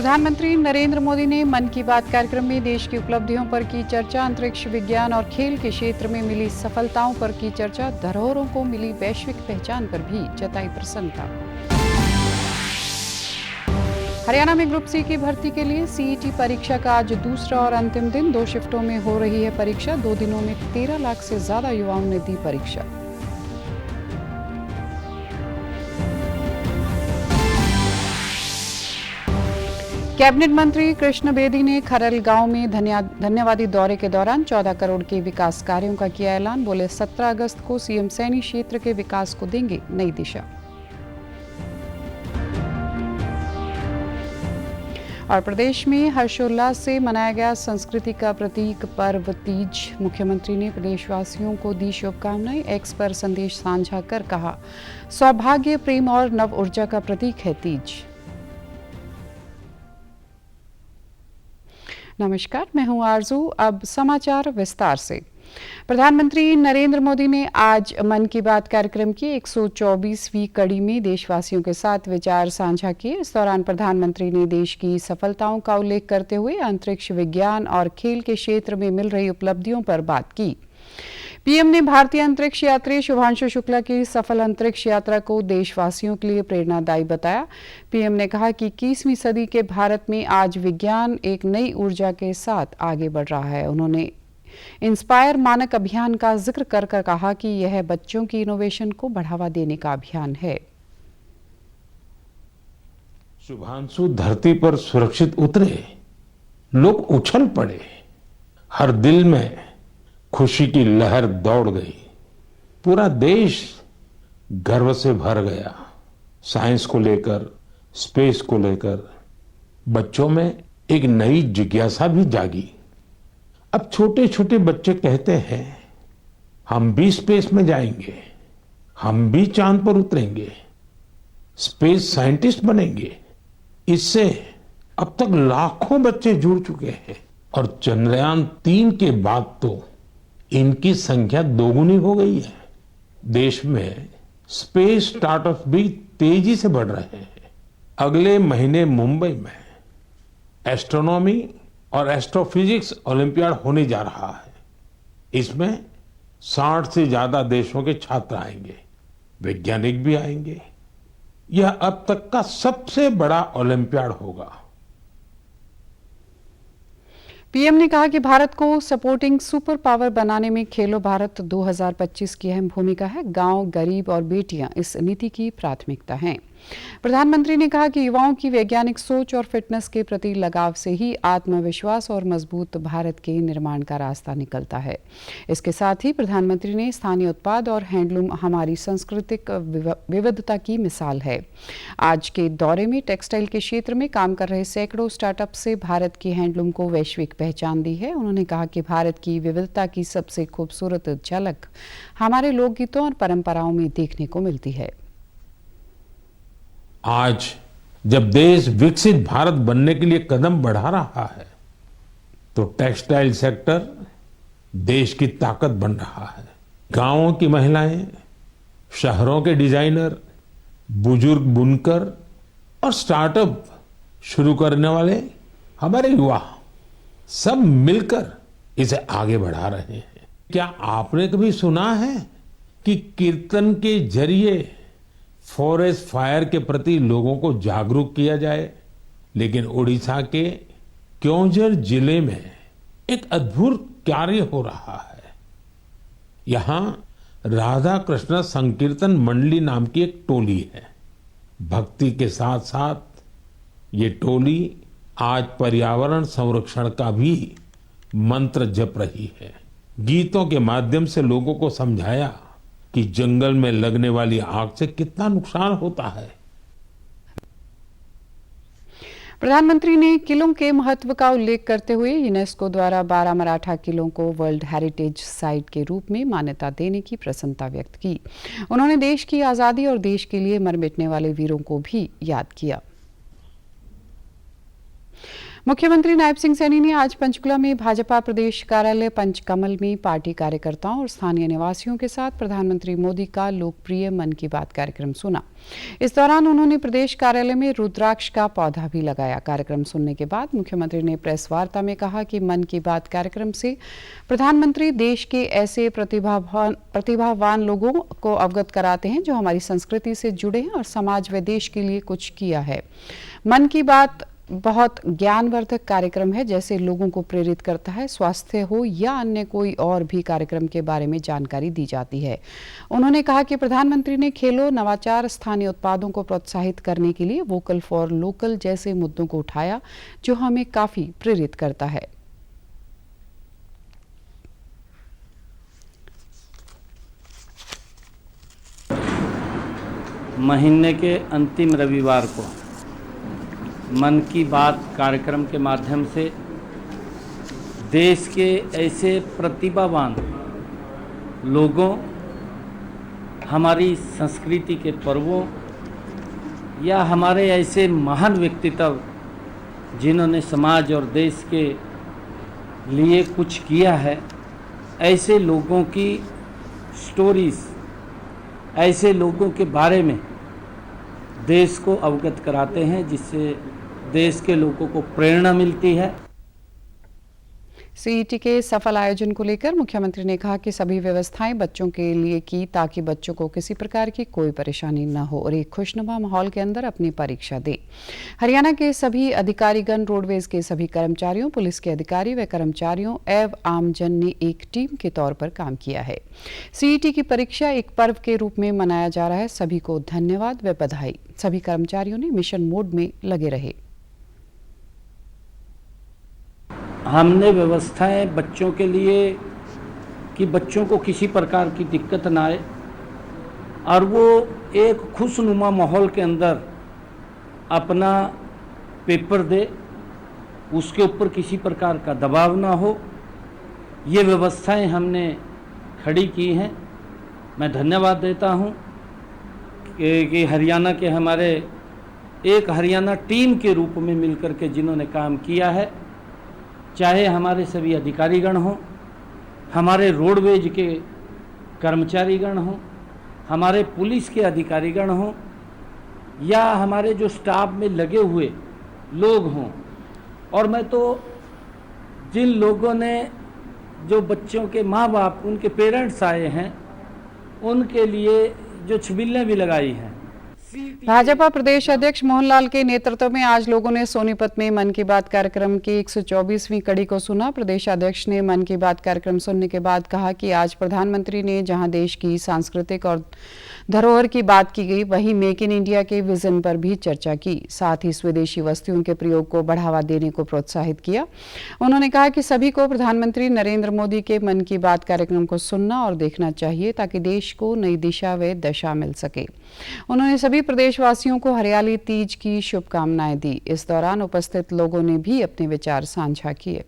प्रधानमंत्री नरेंद्र मोदी ने मन की बात कार्यक्रम में देश की उपलब्धियों पर की चर्चा, अंतरिक्ष विज्ञान और खेल के क्षेत्र में मिली सफलताओं पर की चर्चा, धरोहरों को मिली वैश्विक पहचान पर भी जताई प्रसन्नता। हरियाणा में ग्रुप सी की भर्ती के लिए सीईटी परीक्षा का आज दूसरा और अंतिम दिन, 2 शिफ्टों में हो रही है परीक्षा। 2 दिनों में 13 लाख से ज्यादा युवाओं ने दी परीक्षा। कैबिनेट मंत्री कृष्ण बेदी ने खरल गांव में धन्यवादी दौरे के दौरान 14 करोड़ के विकास कार्यों का किया ऐलान। बोले 17 अगस्त को सीएम सैनी क्षेत्र के विकास को देंगे नई दिशा। और प्रदेश में हर्षोल्लास से मनाया गया संस्कृति का प्रतीक पर्व तीज। मुख्यमंत्री ने प्रदेशवासियों को दी शुभकामनाएं। एक्स पर संदेश साझा कर कहा, सौभाग्य, प्रेम और नव ऊर्जा का प्रतीक है तीज। नमस्कार, मैं हूं आरजू। अब समाचार विस्तार से। प्रधानमंत्री नरेंद्र मोदी ने आज मन की बात कार्यक्रम की 124वीं कड़ी में देशवासियों के साथ विचार साझा किए। इस दौरान प्रधानमंत्री ने देश की सफलताओं का उल्लेख करते हुए अंतरिक्ष विज्ञान और खेल के क्षेत्र में मिल रही उपलब्धियों पर बात की। पीएम ने भारतीय अंतरिक्ष यात्री शुभांशु शुक्ला की सफल अंतरिक्ष यात्रा को देशवासियों के लिए प्रेरणादायी बताया। पीएम ने कहा कि 21वीं सदी के भारत में आज विज्ञान एक नई ऊर्जा के साथ आगे बढ़ रहा है। उन्होंने इंस्पायर मानक अभियान का जिक्र कर कहा कि यह बच्चों की इनोवेशन को बढ़ावा देने का अभियान है। शुभांशु धरती पर सुरक्षित उतरे, लोग उछल पड़े, हर दिल में खुशी की लहर दौड़ गई, पूरा देश गर्व से भर गया। साइंस को लेकर, स्पेस को लेकर बच्चों में एक नई जिज्ञासा भी जागी। अब छोटे छोटे बच्चे कहते हैं, हम भी स्पेस में जाएंगे, हम भी चांद पर उतरेंगे, स्पेस साइंटिस्ट बनेंगे। इससे अब तक लाखों बच्चे जुड़ चुके हैं और चंद्रयान 3 के बाद तो इनकी संख्या दोगुनी हो गई है। देश में स्पेस स्टार्टअप भी तेजी से बढ़ रहे हैं। अगले महीने मुंबई में एस्ट्रोनॉमी और एस्ट्रोफिजिक्स ओलंपियाड होने जा रहा है। इसमें 60 से ज्यादा देशों के छात्र आएंगे, वैज्ञानिक भी आएंगे। यह अब तक का सबसे बड़ा ओलंपियाड होगा। पीएम ने कहा कि भारत को सपोर्टिंग सुपर पावर बनाने में खेलो भारत 2025 की अहम भूमिका है। गांव, गरीब और बेटियां इस नीति की प्राथमिकता हैं। प्रधानमंत्री ने कहा कि युवाओं की वैज्ञानिक सोच और फिटनेस के प्रति लगाव से ही आत्मविश्वास और मजबूत भारत के निर्माण का रास्ता निकलता है। इसके साथ ही प्रधानमंत्री ने स्थानीय उत्पाद और हैंडलूम हमारी सांस्कृतिक विविधता की मिसाल है। आज के दौरे में टेक्सटाइल के क्षेत्र में काम कर रहे सैकड़ों स्टार्टअप से भारत की हैंडलूम को वैश्विक पहचान दी है। उन्होंने कहा कि भारत की विविधता की सबसे खूबसूरत झलक हमारे लोकगीतों और परंपराओं में देखने को मिलती है। आज जब देश विकसित भारत बनने के लिए कदम बढ़ा रहा है, तो टेक्सटाइल सेक्टर देश की ताकत बन रहा है। गांवों की महिलाएं, शहरों के डिजाइनर, बुजुर्ग बुनकर और स्टार्टअप शुरू करने वाले हमारे युवा सब मिलकर इसे आगे बढ़ा रहे हैं। क्या आपने कभी सुना है कि कीर्तन के जरिए फॉरेस्ट फायर के प्रति लोगों को जागरूक किया जाए? लेकिन उड़ीसा के क्योंझर जिले में एक अद्भुत कार्य हो रहा है। यहां राधा कृष्ण संकीर्तन मंडली नाम की एक टोली है। भक्ति के साथ साथ ये टोली आज पर्यावरण संरक्षण का भी मंत्र जप रही है। गीतों के माध्यम से लोगों को समझाया कि जंगल में लगने वाली आग से कितना नुकसान होता है। प्रधानमंत्री ने किलों के महत्व का उल्लेख करते हुए यूनेस्को द्वारा 12 मराठा किलों को वर्ल्ड हेरिटेज साइट के रूप में मान्यता देने की प्रसन्नता व्यक्त की। उन्होंने देश की आजादी और देश के लिए मर मिटने वाले वीरों को भी याद किया। मुख्यमंत्री नायब सिंह सैनी ने आज पंचकुला में भाजपा प्रदेश कार्यालय पंचकमल में पार्टी कार्यकर्ताओं और स्थानीय निवासियों के साथ प्रधानमंत्री मोदी का लोकप्रिय मन की बात कार्यक्रम सुना। इस दौरान उन्होंने प्रदेश कार्यालय में रुद्राक्ष का पौधा भी लगाया। कार्यक्रम सुनने के बाद मुख्यमंत्री ने प्रेस वार्ता में कहा कि मन की बात कार्यक्रम से प्रधानमंत्री देश के ऐसे प्रतिभावान लोगों को अवगत कराते हैं जो हमारी संस्कृति से जुड़े हैं और समाज व देश के लिए कुछ किया है। मन की बात बहुत ज्ञानवर्धक कार्यक्रम है, जैसे लोगों को प्रेरित करता है। स्वास्थ्य हो या अन्य कोई और भी कार्यक्रम के बारे में जानकारी दी जाती है। उन्होंने कहा कि प्रधानमंत्री ने खेलों, नवाचार, स्थानीय उत्पादों को प्रोत्साहित करने के लिए वोकल फॉर लोकल जैसे मुद्दों को उठाया, जो हमें काफी प्रेरित करता है। महीने के अंतिम रविवार को मन की बात कार्यक्रम के माध्यम से देश के ऐसे प्रतिभावान लोगों, हमारी संस्कृति के पर्वों या हमारे ऐसे महान व्यक्तित्व जिन्होंने समाज और देश के लिए कुछ किया है, ऐसे लोगों की स्टोरीज, ऐसे लोगों के बारे में देश को अवगत कराते हैं, जिससे देश के लोगों को प्रेरणा मिलती है। सीईटी के सफल आयोजन को लेकर मुख्यमंत्री ने कहा कि सभी व्यवस्थाएं बच्चों के लिए की ताकि बच्चों को किसी प्रकार की कोई परेशानी न हो और एक खुशनुमा माहौल के अंदर अपनी परीक्षा दे। हरियाणा के सभी अधिकारीगण, रोडवेज के सभी कर्मचारियों, पुलिस के अधिकारी व कर्मचारियों एवं आमजन ने एक टीम के तौर पर काम किया है। सीईटी की परीक्षा एक पर्व के रूप में मनाया जा रहा है। सभी को धन्यवाद व बधाई। सभी कर्मचारियों ने मिशन मोड में लगे रहे। हमने व्यवस्थाएं बच्चों के लिए कि बच्चों को किसी प्रकार की दिक्कत ना आए और वो एक खुशनुमा माहौल के अंदर अपना पेपर दे, उसके ऊपर किसी प्रकार का दबाव ना हो, ये व्यवस्थाएं हमने खड़ी की हैं। मैं धन्यवाद देता हूं कि हरियाणा के हमारे एक हरियाणा टीम के रूप में मिलकर के जिन्होंने काम किया है, चाहे हमारे सभी अधिकारीगण हों, हमारे रोडवेज के कर्मचारीगण हों, हमारे पुलिस के अधिकारीगण हों या हमारे जो स्टाफ में लगे हुए लोग हों। और मैं तो जिन लोगों ने, जो बच्चों के माँ बाप, उनके पेरेंट्स आए हैं, उनके लिए जो छबिलें भी लगाई हैं। भाजपा प्रदेश अध्यक्ष मोहनलाल के नेतृत्व में आज लोगों ने सोनीपत में मन की बात कार्यक्रम की 124वीं कड़ी को सुना। प्रदेश अध्यक्ष ने मन की बात कार्यक्रम सुनने के बाद कहा कि आज प्रधानमंत्री ने जहां देश की सांस्कृतिक और धरोहर की बात की गई, वहीं मेक इन इंडिया के विजन पर भी चर्चा की। साथ ही स्वदेशी वस्तुओं के प्रयोग को बढ़ावा देने को प्रोत्साहित किया। उन्होंने कहा कि सभी को प्रधानमंत्री नरेंद्र मोदी के मन की बात कार्यक्रम को सुनना और देखना चाहिए ताकि देश को नई दिशा व दशा मिल सके। उन्होंने सभी प्रदेशवासियों को हरियाली तीज की शुभकामनाएं दी। इस दौरान उपस्थित लोगों ने भी अपने विचार साझा किए।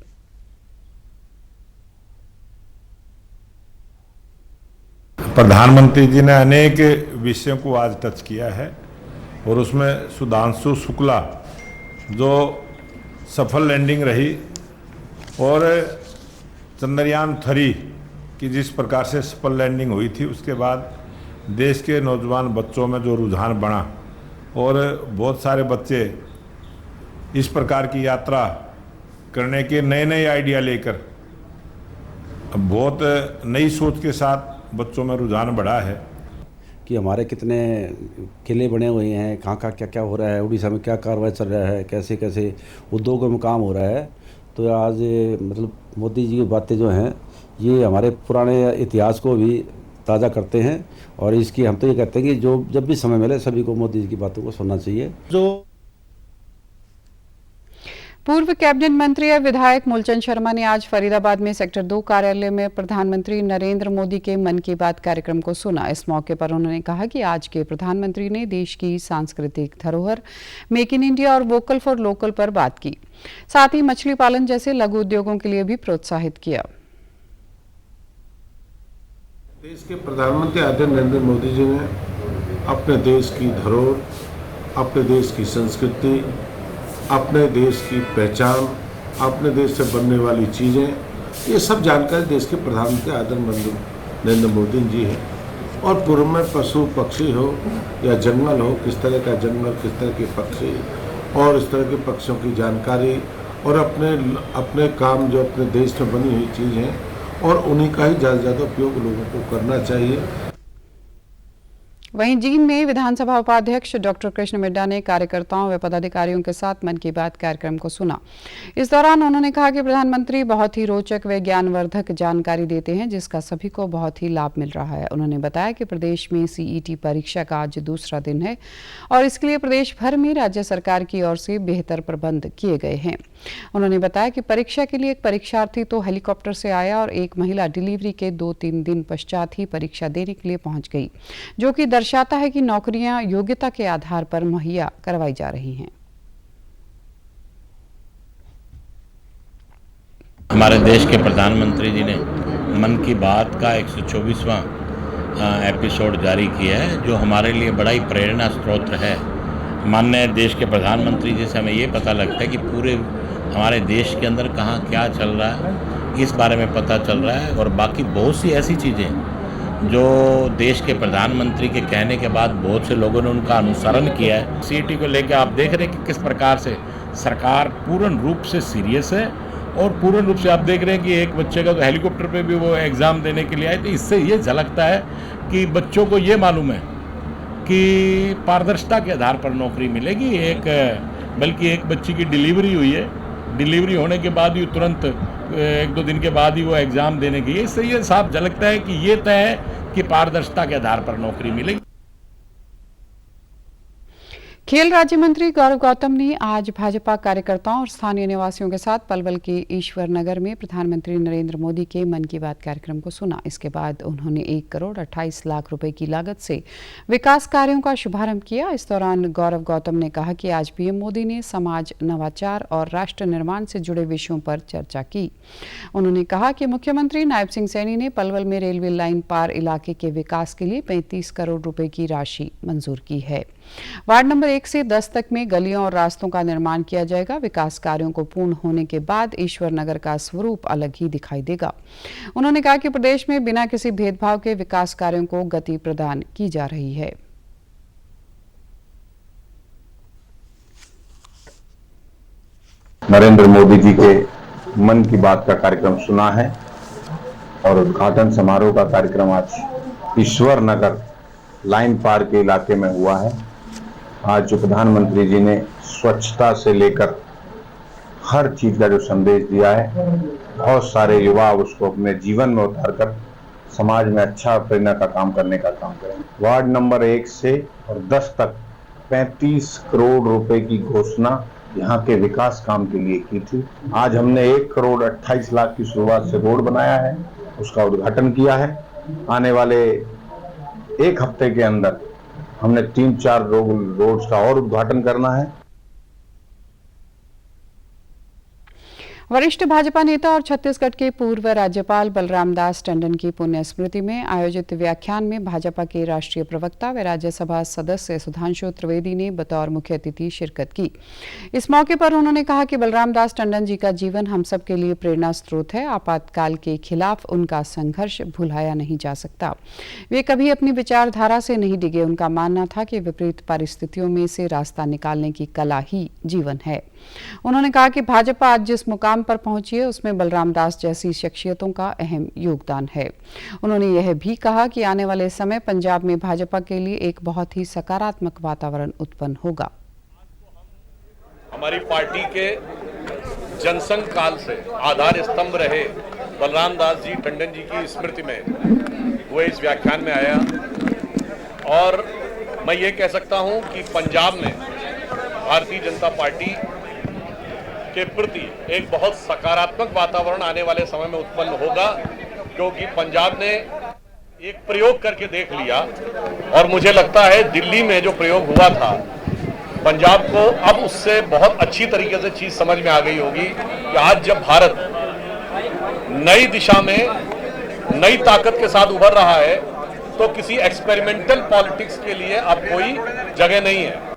प्रधानमंत्री जी ने अनेक विषयों को आज टच किया है और उसमें सुधांशु शुक्ला जो सफल लैंडिंग रही और चंद्रयान 3 की जिस प्रकार से सफल लैंडिंग हुई थी, उसके बाद देश के नौजवान बच्चों में जो रुझान बढ़ा और बहुत सारे बच्चे इस प्रकार की यात्रा करने के नए नए आइडिया लेकर बहुत नई सोच के साथ बच्चों में रुझान बढ़ा है कि हमारे कितने किले बने हुए हैं, कहाँ का क्या क्या हो रहा है, उड़ीसा में क्या कार्रवाई चल रहा है, कैसे कैसे उद्योगों में काम हो रहा है। तो आज मतलब मोदी जी की बातें जो हैं ये हमारे पुराने इतिहास को भी ताज़ा करते हैं और इसकी हम तो ये कहते हैं कि जो जब भी समय मिले सभी को मोदी जी की बातों को सुनना चाहिए। जो पूर्व कैबिनेट मंत्री और विधायक मूलचंद शर्मा ने आज फरीदाबाद में सेक्टर 2 कार्यालय में प्रधानमंत्री नरेंद्र मोदी के मन की बात कार्यक्रम को सुना। इस मौके पर उन्होंने कहा कि आज के प्रधानमंत्री ने देश की सांस्कृतिक धरोहर, मेक इन इंडिया और वोकल फॉर लोकल पर बात की। साथ ही मछली पालन जैसे लघु उद्योगों के लिए भी प्रोत्साहित किया। देश के प्रधानमंत्री आदरणीय नरेंद्र मोदी जी ने अपने देश की धरोहर, अपने देश की संस्कृति अपने देश की पहचान, अपने देश से बनने वाली चीज़ें, ये सब जानकारी देश के प्रधानमंत्री आदरणीय नरेंद्र मोदी जी हैं। और पूर्व में पशु पक्षी हो या जंगल हो, किस तरह का जंगल, किस तरह के पक्षी और इस तरह के पक्षियों की जानकारी और अपने काम जो अपने देश में बनी हुई चीज़ हैं और उन्हीं का ही ज़्यादा से ज़्यादा उपयोग लोगों को करना चाहिए। वहीं जींद में विधानसभा उपाध्यक्ष डॉक्टर कृष्ण मिड्डा ने कार्यकर्ताओं व पदाधिकारियों के साथ मन की बात कार्यक्रम को सुना। इस दौरान उन्होंने कहा कि प्रधानमंत्री बहुत ही रोचक व ज्ञानवर्धक जानकारी देते हैं, जिसका सभी को बहुत ही लाभ मिल रहा है। उन्होंने बताया कि प्रदेश में सीईटी परीक्षा का आज दूसरा दिन है और इसके लिए प्रदेश भर में राज्य सरकार की ओर से बेहतर प्रबंध किए गए हैं। उन्होंने बताया कि परीक्षा के लिए एक परीक्षार्थी तो हेलीकॉप्टर से आया और एक महिला डिलीवरी के 2-3 दिन पश्चात ही परीक्षा देने के लिए पहुंच गई, जो कि दर्शाता है कि नौकरियां योग्यता के आधार पर मुहैया करवाई जा रही हैं। हमारे देश के प्रधानमंत्री जी ने मन की बात का 124वां एपिसोड जारी किया है, जो हमारे लिए बड़ा ही प्रेरणा स्रोत है। माननीय देश के प्रधानमंत्री जी से हमें ये पता लगता है कि पूरे हमारे देश के अंदर कहाँ क्या चल रहा है, इस बारे में पता चल रहा है। और बाकी बहुत सी ऐसी चीज़ें जो देश के प्रधानमंत्री के कहने के बाद बहुत से लोगों ने उनका अनुसरण किया है। सीईटी को लेकर आप देख रहे हैं कि किस प्रकार से सरकार पूर्ण रूप से सीरियस है और पूर्ण रूप से आप देख रहे हैं कि एक बच्चे का तो हेलीकॉप्टर पे भी वो एग्ज़ाम देने के लिए आए। तो इससे ये झलकता है कि बच्चों को ये मालूम है कि पारदर्शिता के आधार पर नौकरी मिलेगी। बल्कि एक बच्ची की डिलीवरी हुई है, डिलीवरी होने के बाद ही तुरंत 1-2 दिन के बाद ही वो एग्ज़ाम देने की। इससे ये साफ झलकता है कि ये तय है कि पारदर्शिता के आधार पर नौकरी मिलेगी। खेल राज्य मंत्री गौरव गौतम ने आज भाजपा कार्यकर्ताओं और स्थानीय निवासियों के साथ पलवल के ईश्वर नगर में प्रधानमंत्री नरेंद्र मोदी के मन की बात कार्यक्रम को सुना। इसके बाद उन्होंने 1 करोड़ 28 लाख रुपए की लागत से विकास कार्यों का शुभारंभ किया। इस दौरान गौरव गौतम ने कहा कि आज पीएम मोदी ने समाज, नवाचार और राष्ट्र निर्माण से जुड़े विषयों पर चर्चा की। उन्होंने कहा कि मुख्यमंत्री नायब सिंह सैनी ने पलवल में रेलवे लाइन पार इलाके के विकास के लिए 35 करोड़ रुपए की राशि मंजूर की है। वार्ड नंबर 1 से 10 तक में गलियों और रास्तों का निर्माण किया जाएगा। विकास कार्यों को पूर्ण होने के बाद ईश्वर नगर का स्वरूप अलग ही दिखाई देगा। उन्होंने कहा कि प्रदेश में बिना किसी भेदभाव के विकास कार्यों को गति प्रदान की जा रही है। नरेंद्र मोदी जी के मन की बात का कार्यक्रम सुना है और उद्घाटन समारोह का कार्यक्रम आज ईश्वर नगर लाइन पार के इलाके में हुआ है। आज जो प्रधानमंत्री जी ने स्वच्छता से लेकर हर चीज का जो संदेश दिया है, बहुत सारे युवा उसको अपने जीवन में उतारकर समाज में अच्छा प्रेरणा का काम करने का काम करें। वार्ड नंबर 1 से और 10 तक 35 करोड़ रुपए की घोषणा यहाँ के विकास काम के लिए की थी। आज हमने 1 करोड़ 28 लाख की शुरुआत से रोड बनाया है, उसका उद्घाटन किया है। आने वाले 1 हफ्ते के अंदर हमने 3-4 रोड्स का और उद्घाटन करना है। वरिष्ठ भाजपा नेता और छत्तीसगढ़ के पूर्व राज्यपाल बलराम दास टंडन की पुण्य स्मृति में आयोजित व्याख्यान में भाजपा के राष्ट्रीय प्रवक्ता व राज्यसभा सदस्य सुधांशु त्रिवेदी ने बतौर मुख्य अतिथि शिरकत की। इस मौके पर उन्होंने कहा कि बलराम दास टंडन जी का जीवन हम सब के लिए प्रेरणा स्रोत है। आपातकाल के खिलाफ उनका संघर्ष भुलाया नहीं जा सकता। वे कभी अपनी विचारधारा से नहीं डिगे। उनका मानना था कि विपरीत परिस्थितियों में से रास्ता निकालने की कला ही जीवन है। उन्होंने कहा कि भाजपा आज जिस मुकाम पर पहुंची है उसमें बलराम दास जैसी शख्सियतों का अहम योगदान है। उन्होंने यह भी कहा कि आने वाले समय पंजाब में भाजपा के लिए एक बहुत ही सकारात्मक वातावरण उत्पन्न होगा। हमारी पार्टी के जनसंघ काल से आधार स्तंभ रहे बलराम दास जी टंडन जी की स्मृति में वो इस व्याख्यान में आया और मैं ये कह सकता हूं कि पंजाब में भारतीय जनता पार्टी के प्रति एक बहुत सकारात्मक वातावरण आने वाले समय में उत्पन्न होगा, क्योंकि पंजाब ने एक प्रयोग करके देख लिया और मुझे लगता है दिल्ली में जो प्रयोग हुआ था पंजाब को अब उससे बहुत अच्छी तरीके से चीज समझ में आ गई होगी कि आज जब भारत नई दिशा में नई ताकत के साथ उभर रहा है तो किसी एक्सपेरिमेंटल पॉलिटिक्स के लिए अब कोई जगह नहीं है।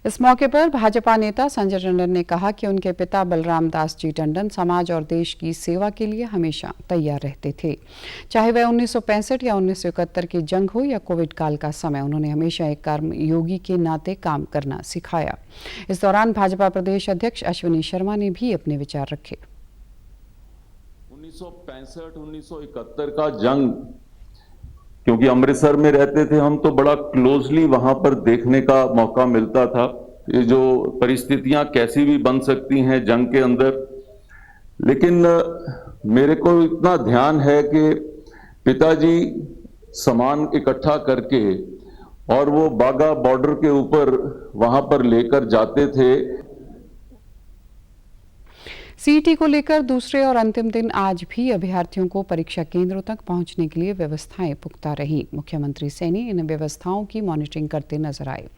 इस मौके पर भाजपा नेता संजय टंडन ने कहा कि उनके पिता बलराम दास जी टंडन समाज और देश की सेवा के लिए हमेशा तैयार रहते थे। चाहे वह 1965 या 1971 की जंग हो या कोविड काल का समय, उन्होंने हमेशा एक कर्मयोगी के नाते काम करना सिखाया। इस दौरान भाजपा प्रदेश अध्यक्ष अश्विनी शर्मा ने भी अपने विचार रखे। 1965-1971 का जंग, क्योंकि अमृतसर में रहते थे हम, तो बड़ा क्लोजली वहां पर देखने का मौका मिलता था ये जो परिस्थितियां कैसी भी बन सकती हैं जंग के अंदर। लेकिन मेरे को इतना ध्यान है कि पिताजी सामान इकट्ठा करके और वो बागा बॉर्डर के ऊपर वहां पर लेकर जाते थे। सीईटी को लेकर दूसरे और अंतिम दिन आज भी अभ्यर्थियों को परीक्षा केंद्रों तक पहुंचने के लिए व्यवस्थाएं पुख्ता रही। मुख्यमंत्री सैनी इन व्यवस्थाओं की मॉनिटरिंग करते नजर आए।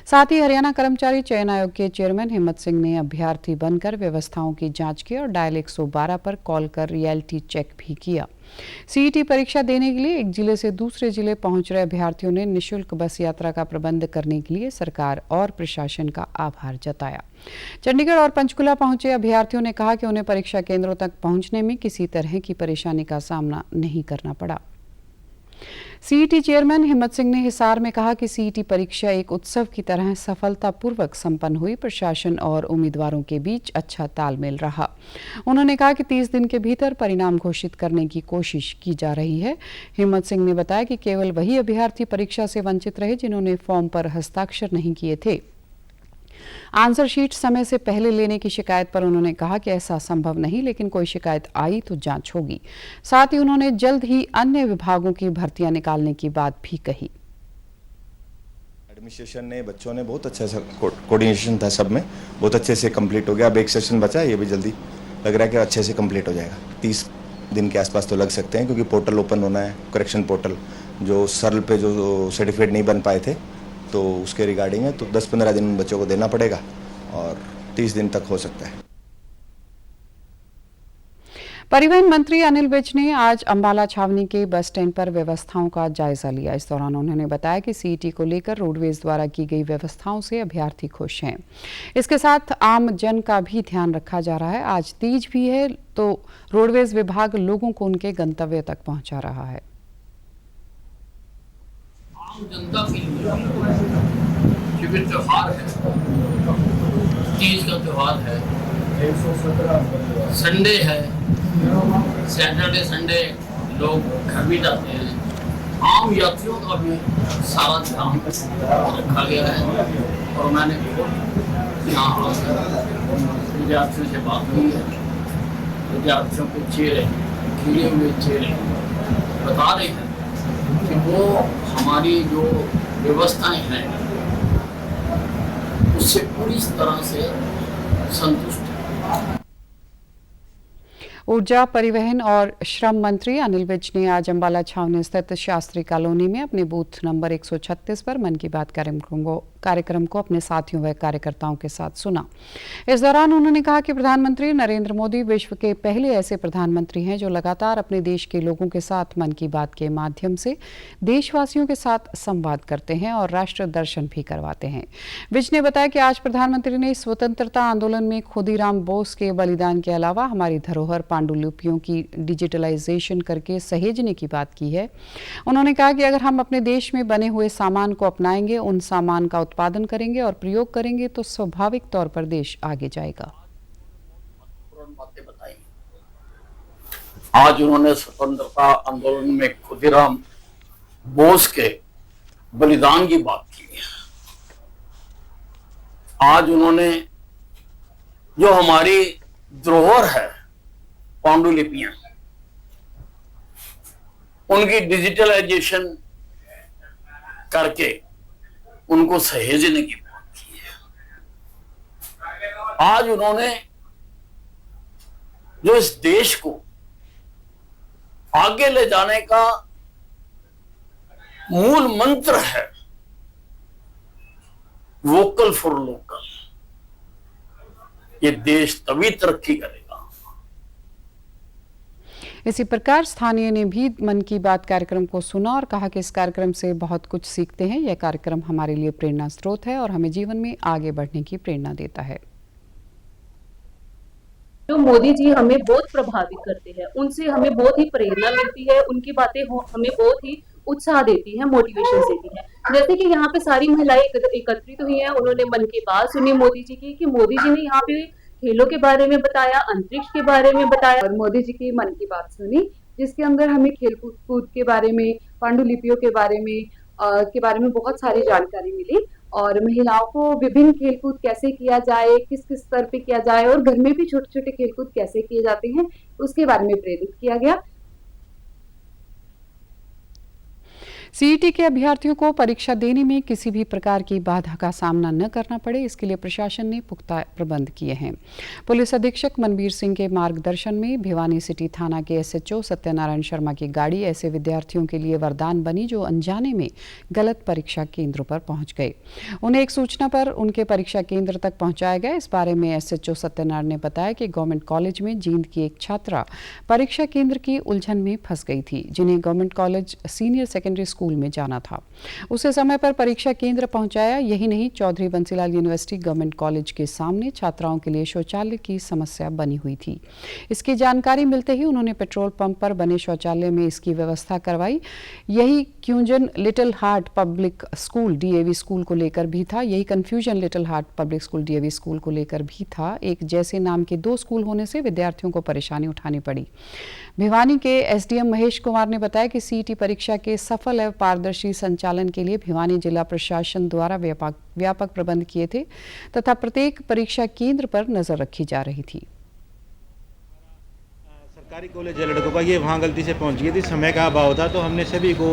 साथ ही हरियाणा कर्मचारी चयन आयोग के चेयरमैन हिम्मत सिंह ने अभ्यर्थी बनकर व्यवस्थाओं की जांच की और डायल 112 पर कॉल कर रियलिटी चेक भी किया। सीईटी परीक्षा देने के लिए एक जिले से दूसरे जिले पहुंच रहे अभ्यर्थियों ने निःशुल्क बस यात्रा का प्रबंध करने के लिए सरकार और प्रशासन का आभार जताया। चंडीगढ़ और पंचकुला पहुंचे अभ्यर्थियों ने कहा कि उन्हें परीक्षा केंद्रों तक पहुंचने में किसी तरह की परेशानी का सामना नहीं करना पड़ा। सीईटी चेयरमैन हिम्मत सिंह ने हिसार में कहा कि सीईटी परीक्षा एक उत्सव की तरह सफलतापूर्वक संपन्न हुई। प्रशासन और उम्मीदवारों के बीच अच्छा तालमेल रहा। उन्होंने कहा कि 30 दिन के भीतर परिणाम घोषित करने की कोशिश की जा रही है। हिम्मत सिंह ने बताया कि केवल वही अभ्यर्थी परीक्षा से वंचित रहे जिन्होंने फॉर्म पर हस्ताक्षर नहीं किए थे। आंसर शीट समय से पहले लेने की शिकायत पर उन्होंने कहा कि ऐसा संभव नहीं, लेकिन कोई शिकायत आई तो जांच होगी। साथ ही उन्होंने जल्द ही अन्य विभागों की भर्तियां निकालने की बात भी कही। एडमिनिस्ट्रेशन ने, बच्चों ने बहुत अच्छा कोऑर्डिनेशन था, सब में बहुत अच्छे से कंप्लीट हो गया। अब एक सेशन बचा है, ये भी जल्दी लग रहा है कि अच्छे से कंप्लीट हो जाएगा। 30 दिन के आसपास तो लग सकते हैं, क्योंकि पोर्टल ओपन होना है, करेक्शन पोर्टल जो सरल पे जो सर्टिफिकेट नहीं बन पाए थे तो उसके रिगार्डिंग है, तो 10-15 दिन बच्चों को देना पड़ेगा और 30 दिन तक हो सकता है। परिवहन मंत्री अनिल विज ने आज अंबाला छावनी के बस स्टैंड पर व्यवस्थाओं का जायजा लिया। इस दौरान उन्होंने बताया कि सीईटी को लेकर रोडवेज द्वारा की गई व्यवस्थाओं से अभ्यर्थी खुश हैं। इसके साथ आम जन का भी ध्यान रखा जा रहा है। आज तीज भी है तो रोडवेज विभाग लोगों को उनके गंतव्य तक पहुंचा रहा है। आम जनता के लिए त्योहार है, तीज का त्योहार है, संडे है, सैटरडे संडे लोग घर भी जाते हैं। आम यात्रियों का भी सारा ध्यान रखा गया है और मैंने यहाँ विद्यार्थियों से बात की है। विद्यार्थियों के चेहरे, खिले हुए चेहरे बता रहे हैं कि वो हमारी जो व्यवस्थाएं हैं उससे पूरी तरह से संतुष्ट है। ऊर्जा, परिवहन और श्रम मंत्री अनिल विज ने आज अंबाला छावनी स्थित शास्त्री कॉलोनी में अपने बूथ नंबर 136 पर मन की बात कार्यक्रम को अपने साथियों व कार्यकर्ताओं के साथ सुना। इस दौरान उन्होंने कहा कि प्रधानमंत्री नरेंद्र मोदी विश्व के पहले ऐसे प्रधानमंत्री हैं जो लगातार अपने देश के लोगों के साथ मन की बात के माध्यम से देशवासियों के साथ संवाद करते हैं और राष्ट्र दर्शन भी करवाते हैं। विज ने बताया कि आज प्रधानमंत्री ने स्वतंत्रता आंदोलन में खुदीराम बोस के बलिदान के अलावा हमारी धरोहर पांडुलिपियों की डिजिटलाइजेशन करके सहेजने की बात की है। उन्होंने कहा कि अगर हम अपने देश में बने हुए सामान को अपनाएंगे, उन सामान का उत्पादन करेंगे और प्रयोग करेंगे तो स्वाभाविक तौर पर देश आगे जाएगा। आज उन्होंने स्वतंत्रता आंदोलन में खुदीराम बोस के बलिदान की बात की है। आज उन्होंने जो हमारी धरोहर है, पांडुलिपियां, उनकी डिजिटलाइजेशन करके उनको सहेजने की बात की है। आज उन्होंने जो इस देश को आगे ले जाने का मूल मंत्र है, वोकल फॉर लोकल, ये देश तभी तरक्की करेगा। इसी प्रकार स्थानीय ने भी मन की बात कार्यक्रम को सुना और कहा कि इस कार्यक्रम से बहुत कुछ सीखते हैं। यह कार्यक्रम हमारे लिए प्रेरणा स्रोत है और हमें जीवन में आगे बढ़ने की प्रेरणा देता है। जो मोदी जी हमें बहुत प्रभावित करते हैं, उनसे हमें बहुत ही प्रेरणा मिलती है, उनकी बातें हमें बहुत ही उत्साह देती है, मोटिवेशन देती है। जैसे कि यहाँ पे सारी महिलाएं एकत्रित हुई हैं, उन्होंने मन की बात सुनी मोदी जी की, कि मोदी जी ने यहाँ पे खेलों के बारे में बताया, अंतरिक्ष के बारे में बताया, और मोदी जी की मन की बात सुनी जिसके अंदर हमें खेल कूद के बारे में, पांडुलिपियों के बारे में बहुत सारी जानकारी मिली, और महिलाओं को विभिन्न खेलकूद कैसे किया जाए, किस किस स्तर पे किया जाए, और घर में भी छोटे छोटे खेलकूद कैसे किए जाते हैं, उसके बारे में प्रेरित किया गया। सीईटी के अभ्यर्थियों को परीक्षा देने में किसी भी प्रकार की बाधा का सामना न करना पड़े, इसके लिए प्रशासन ने पुख्ता प्रबंध किए हैं। पुलिस अधीक्षक मनबीर सिंह के मार्गदर्शन में भिवानी सिटी थाना के एसएचओ सत्यनारायण शर्मा की गाड़ी ऐसे विद्यार्थियों के लिए वरदान बनी जो अनजाने में गलत परीक्षा केंद्रों पर पहुंच गए। उन्हें एक सूचना पर उनके परीक्षा केंद्र तक पहुंचाया गया। इस बारे में एसएचओ सत्यनारायण ने बताया कि गवर्नमेंट कॉलेज में जींद की एक छात्रा परीक्षा केंद्र की उलझन में फंस गई थी, जिन्हें government college senior secondary school में जाना था। उसे समय पर परीक्षा केंद्र पहुंचाया। यही नहीं, Chaudhary Bansilal university government college के सामने छात्राओं के लिए शौचालय की समस्या बनी हुई थी। इसकी जानकारी मिलते ही उन्होंने पेट्रोल पंप पर बने शौचालय में इसकी व्यवस्था करवाई। यही cuisine little heart public school DAV school को लेकर भी था। यही confusion little heart public school DAV school को लेकर भी था। एक जैसे नाम के 2 स्कूल होने से विद्यार्थियों को परेशानी उठानी पड़ी। भिवानी के एसडीएम महेश कुमार ने बताया कि सीईटी परीक्षा के सफल एवं पारदर्शी संचालन के लिए भिवानी जिला प्रशासन द्वारा व्यापक प्रबंध किए थे तथा प्रत्येक परीक्षा केंद्र पर नजर रखी जा रही थी। सरकारी कॉलेज है लड़कों का, ये वहाँ गलती से पहुँच गई थी, समय का अभाव था, तो हमने सभी को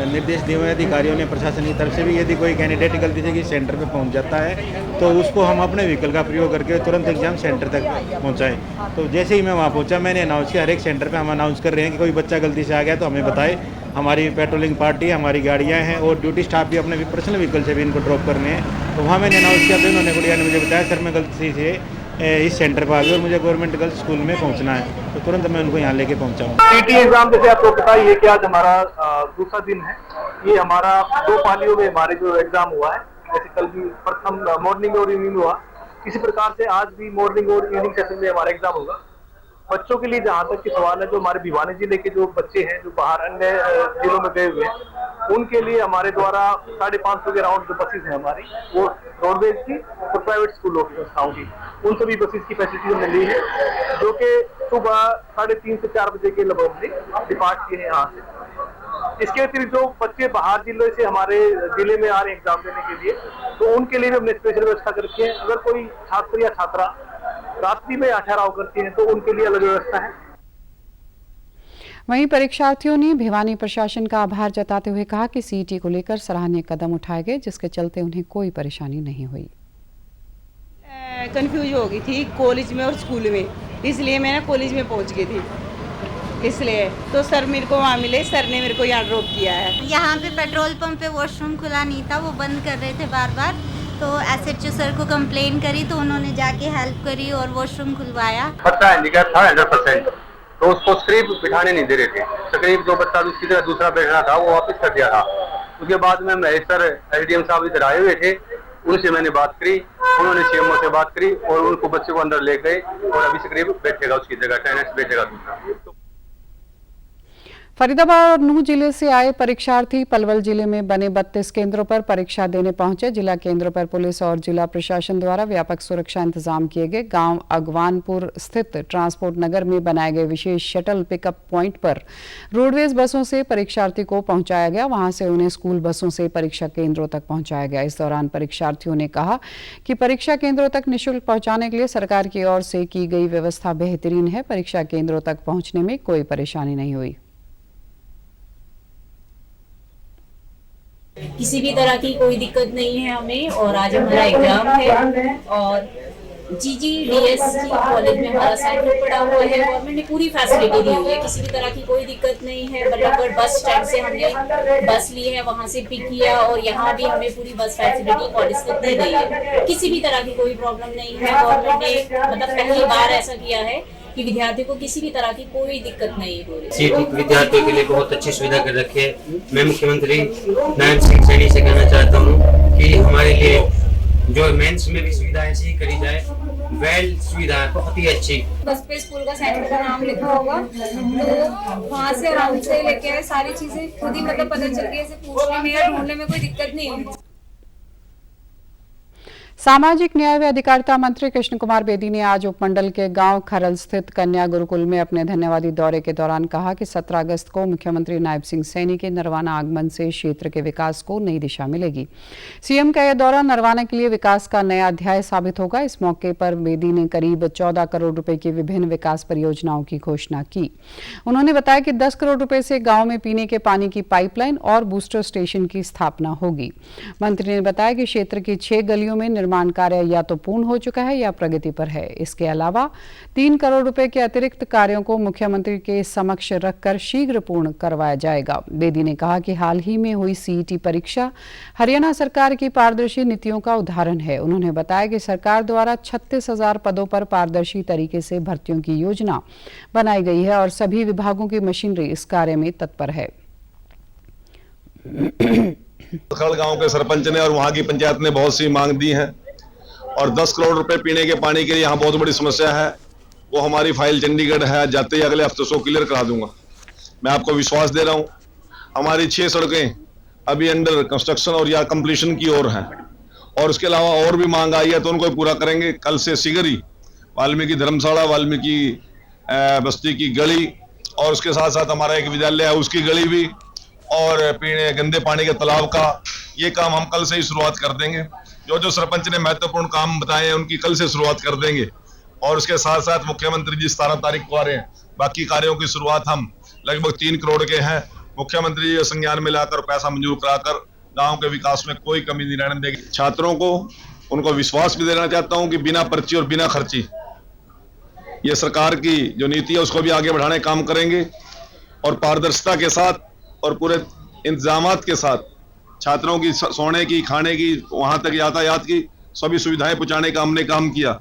निर्देश दिए हुए अधिकारियों ने, प्रशासन की तरफ से भी, यदि कोई कैंडिडेट गलती से किसी सेंटर पे पहुँच जाता है तो उसको हम अपने व्हीकल का प्रयोग करके तुरंत एग्जाम सेंटर तक पहुँचाएँ। तो जैसे ही मैं वहाँ पहुँचा, मैंने अनाउंस किया, हर एक सेंटर पर हम अनाउंस कर रहे हैं कि कोई बच्चा गलती से आ गया तो हमें बताए। हमारी पेट्रोलिंग पार्टी, हमारी गाड़ियाँ हैं और ड्यूटी स्टाफ भी अपने पर्सनल व्हीकल से भी इनको ड्रॉप करने हैं। तो वहाँ मैंने अनाउंस किया तो इन्होंने गुड़िया ने मुझे बताया, सर मैं गलती से इस सेंटर पर आ गया और मुझे गवर्नमेंट गर्ल्स स्कूल में पहुंचना है, तो तुरंत मैं उनको यहाँ लेके पहुंचा हूँ। सीईटी एग्जाम जैसे आपको पता ही है कि आज हमारा दूसरा दिन है। ये हमारा 2 पालियों में हमारे जो एग्जाम हुआ है, जैसे कल भी प्रथम मॉर्निंग और इवनिंग हुआ, इसी प्रकार से आज भी मॉर्निंग और इवनिंग सेशन में हमारा एग्जाम होगा। बच्चों के लिए जहाँ तक की सवाल है, जो हमारे भिवानी जिले के जो बच्चे हैं जो बाहर अन्य जिलों में गए हुए हैं, उनके लिए हमारे द्वारा 550 के राउंड जो बसेस हैं हमारी, वो रोडवेज की और प्राइवेट स्कूलों की संस्थाओं की, उन सभी बसेस की फैसिलिटी मिली है, जो कि सुबह 3:30 से 4 बजे के लगभग में डिपार्ट किए हैं यहाँ से। इसके अतिरिक्त जो बच्चे बाहर जिले से हमारे जिले में आ रहे हैं एग्जाम देने के लिए, तो उनके लिए भी हमने स्पेशल व्यवस्था कर रखी है। अगर कोई छात्र या छात्रा रात्रि में ठहराव करती हैं तो उनके लिए अलग व्यवस्था है। वहीं परीक्षार्थियों ने भिवानी प्रशासन का आभार जताते हुए कहा कि सीईटी को लेकर सराहनीय कदम उठाए गए, जिसके चलते उन्हें कोई परेशानी नहीं हुई। कंफ्यूज हो गई थी कॉलेज में और स्कूल में, इसलिए मैं कॉलेज में पहुंच गई थी, इसलिए तो सर मेरे को वहाँ मिले, सर ने मेरे को यहाँ ड्रॉप किया है। यहाँ पे पेट्रोल पंप पे वॉशरूम खुला नहीं था, वो बंद कर रहे थे बार बार, तो एसएचओ सर को कंप्लेन करी तो उन्होंने जाके हेल्प करी और वॉशरूम खुलवाया। बच्चा हैंडीकैप था 100%, तो उसको स्क्रीप बिठाने नहीं दे रहे थे। स्क्रीप जो बच्चा उसकी तरह दूसरा बैठना था वो वापस कर दिया था। उसके बाद में महेश सर एसडीएम साहब इधर आए हुए थे, उनसे मैंने बात करी, उन्होंने सीएमओ से बात करी और उनको बच्चे को अंदर ले गए और अभी स्क्रीप बैठेगा उसकी जगह, 10x बैठेगा दूसरा। फरीदाबाद और नूंह जिले से आए परीक्षार्थी पलवल जिले में बने 32 केंद्रों पर परीक्षा देने पहुंचे। जिला केंद्रों पर पुलिस और जिला प्रशासन द्वारा व्यापक सुरक्षा इंतजाम किए गए। गांव अगवानपुर स्थित ट्रांसपोर्ट नगर में बनाए गए विशेष शटल पिकअप पॉइंट पर रोडवेज बसों से परीक्षार्थी को पहुंचाया गया। वहां से उन्हें स्कूल बसों से परीक्षा केंद्रों तक पहुंचाया गया। इस दौरान परीक्षार्थियों ने कहा कि परीक्षा केंद्रों तक निःशुल्क पहुंचाने के लिए सरकार की ओर से की गई व्यवस्था बेहतरीन है। परीक्षा केंद्रों तक पहुंचने में कोई परेशानी नहीं हुई। किसी भी तरह की कोई दिक्कत नहीं है हमें, और आज हमारा एग्जाम है और GGDS कॉलेज में हमारा साइकिल पड़ा हुआ है। गवर्नमेंट ने पूरी फैसिलिटी दी हुई है, किसी भी तरह की कोई दिक्कत नहीं है। बल्लभगढ़ बस स्टैंड से हमने बस ली है, वहाँ से पिक किया और यहाँ भी हमें पूरी बस फैसिलिटी कॉलेज तक दी गई है। किसी भी तरह की कोई प्रॉब्लम नहीं है। गवर्नमेंट ने मतलब पहली बार ऐसा किया है कि विद्यार्थियों को किसी भी तरह की कोई दिक्कत नहीं हो रही। सीट विद्यार्थियों के लिए बहुत अच्छी सुविधा कर रखी है। मैं मुख्यमंत्री नरेंद्र सिंह सैनी से कहना चाहता हूँ कि हमारे लिए जो मेंस में भी सुविधा ऐसी ही करी जाए। वेल सुविधा है बहुत ही अच्छी। बस पे स्कूल का सेंटर का नाम लिखा होगा तो वहाँ से आराम से लेके आए, सारी चीजें खुद ही मतलब पता चल गई, ऐसे पूछने में या ढूंढने में कोई दिक्कत नहीं होगी। सामाजिक न्याय व अधिकारिता मंत्री कृष्ण कुमार बेदी ने आज उपमंडल के गांव खरल स्थित कन्या गुरुकुल में अपने धन्यवादी दौरे के दौरान कहा कि 17 अगस्त को मुख्यमंत्री नायब सिंह सैनी के नरवाना आगमन से क्षेत्र के विकास को नई दिशा मिलेगी। सीएम का यह दौरा नरवाना के लिए विकास का नया अध्याय साबित होगा। इस मौके पर बेदी ने करीब 14 करोड़ रुपए की विभिन्न विकास परियोजनाओं की घोषणा की। उन्होंने बताया कि 10 करोड़ रुपए से गाँव में पीने के पानी की पाइपलाइन और बूस्टर स्टेशन की स्थापना होगी। मंत्री ने बताया कि क्षेत्र की 6 गलियों में निर्माण कार्य या तो पूर्ण हो चुका है या प्रगति पर है। इसके अलावा 3 करोड़ रुपए के अतिरिक्त कार्यों को मुख्यमंत्री के समक्ष रखकर शीघ्र पूर्ण करवाया जाएगा। बेदी ने कहा कि हाल ही में हुई सीईटी परीक्षा हरियाणा सरकार की पारदर्शी नीतियों का उदाहरण है। उन्होंने बताया कि सरकार द्वारा 36,000 पदों पर पारदर्शी तरीके से भर्तियों की योजना बनाई गई है और सभी विभागों की मशीनरी इस कार्य में तत्पर है। खरल गांव के सरपंच ने और वहां की पंचायत ने बहुत सी मांग दी है और 10 करोड़ रुपए पीने के पानी के लिए यहाँ बहुत बड़ी समस्या है। वो हमारी फाइल चंडीगढ़ है, जाते ही अगले हफ्ते उसको क्लियर करा दूंगा। मैं आपको विश्वास दे रहा हूँ। हमारी 6 सड़कें अभी अंडर कंस्ट्रक्शन और या कंप्लीशन की ओर हैं और उसके अलावा और भी मांग आई है तो उनको पूरा करेंगे। कल से सिगरी, वाल्मीकि धर्मशाला, वाल्मीकि बस्ती की गली और उसके साथ साथ हमारा एक विद्यालय है उसकी गली भी और पीने गंदे पानी के तालाब का ये काम हम कल से ही शुरुआत कर देंगे। जो सरपंच ने महत्वपूर्ण काम बताए हैं उनकी कल से शुरुआत कर देंगे और उसके साथ साथ मुख्यमंत्री जी 17 तारीख को आ रहे हैं। बाकी कार्यों की शुरुआत हम लगभग 3 करोड़ के हैं। मुख्यमंत्री जी संज्ञान में लाकर पैसा मंजूर कराकर गांव के विकास में कोई कमी नहीं रहने देगी। छात्रों को उनको विश्वास भी देना चाहता हूं कि बिना पर्ची और बिना खर्ची ये सरकार की जो नीति है उसको भी आगे बढ़ाने काम करेंगे और पारदर्शिता के साथ और पूरे इंतजामात के साथ छात्रों की सोने की, खाने की, वहां तक यातायात की सभी सुविधाएं पहुंचाने का हमने काम किया।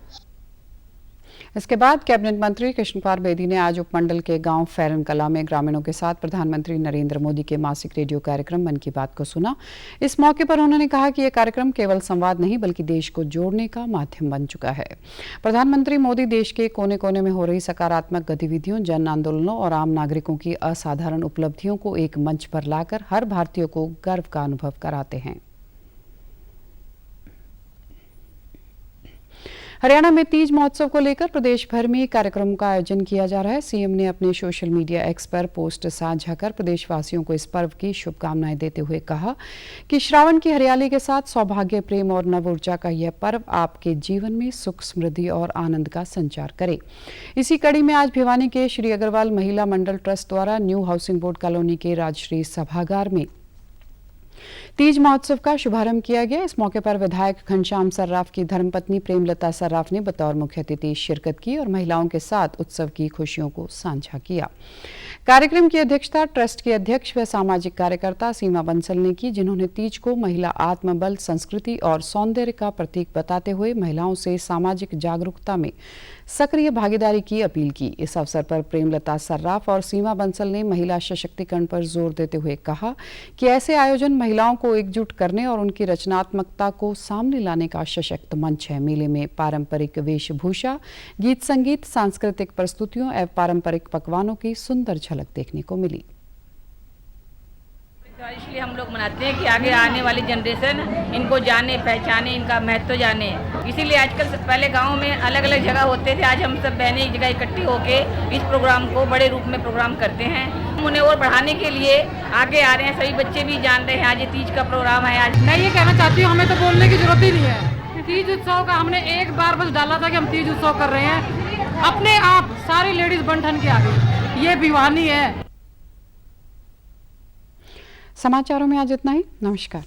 इसके बाद कैबिनेट मंत्री कृष्ण कुमार बेदी ने आज उपमंडल के गांव फैरन कला में ग्रामीणों के साथ प्रधानमंत्री नरेंद्र मोदी के मासिक रेडियो कार्यक्रम मन की बात को सुना। इस मौके पर उन्होंने कहा कि यह कार्यक्रम केवल संवाद नहीं बल्कि देश को जोड़ने का माध्यम बन चुका है। प्रधानमंत्री मोदी देश के कोने कोने में हो रही सकारात्मक गतिविधियों, जन आंदोलनों और आम नागरिकों की असाधारण उपलब्धियों को एक मंच पर लाकर हर भारतीय को गर्व का अनुभव कराते हैं। हरियाणा में तीज महोत्सव को लेकर प्रदेश भर में कार्यक्रमों का आयोजन किया जा रहा है। सीएम ने अपने सोशल मीडिया एक्स पर पोस्ट साझा कर प्रदेशवासियों को इस पर्व की शुभकामनाएं देते हुए कहा कि श्रावण की हरियाली के साथ सौभाग्य, प्रेम और नव ऊर्जा का यह पर्व आपके जीवन में सुख, समृद्धि और आनंद का संचार करे। इसी कड़ी में आज भिवानी के श्री अग्रवाल महिला मंडल ट्रस्ट द्वारा न्यू हाउसिंग बोर्ड कॉलोनी के राजश्री सभागार में तीज महोत्सव का शुभारंभ किया गया। इस मौके पर विधायक घनश्याम सर्राफ की धर्मपत्नी प्रेमलता सर्राफ ने बतौर मुख्य अतिथि शिरकत की और महिलाओं के साथ उत्सव की खुशियों को साझा किया। कार्यक्रम की अध्यक्षता ट्रस्ट की अध्यक्ष व सामाजिक कार्यकर्ता सीमा बंसल ने की, जिन्होंने तीज को महिला आत्मबल, संस्कृति और सौंदर्य का प्रतीक बताते हुए महिलाओं से सामाजिक जागरूकता में सक्रिय भागीदारी की अपील की। इस अवसर पर प्रेमलता सर्राफ और सीमा बंसल ने महिला सशक्तिकरण पर जोर देते हुए कहा कि ऐसे आयोजन महिलाओं को एकजुट करने और उनकी रचनात्मकता को सामने लाने का सशक्त मंच है। मेले में पारंपरिक वेशभूषा, गीत संगीत, सांस्कृतिक प्रस्तुतियों एवं पारंपरिक पकवानों की सुंदर झलक देखने को मिली। इसलिए हम लोग मनाते हैं कि आगे आने वाली जनरेशन इनको जाने, पहचाने, इनका महत्व जाने। इसीलिए आजकल से पहले गांव में अलग अलग जगह होते थे, आज हम सब बहनें एक जगह इकट्ठी होके इस प्रोग्राम को बड़े रूप में प्रोग्राम करते हैं। हम उन्हें और बढ़ाने के लिए आगे आ रहे हैं। सभी बच्चे भी जान रहे हैं आज ये तीज का प्रोग्राम है। आज मैं ये कहना चाहती हूँ, हमें तो बोलने की जरूरत ही नहीं है। तीज उत्सव का हमने एक बार बस डाला था कि हम तीज उत्सव कर रहे हैं, अपने आप सारी लेडीज बन ठन के आ गई। ये भिवानी है। समाचारों में आज इतना ही। नमस्कार।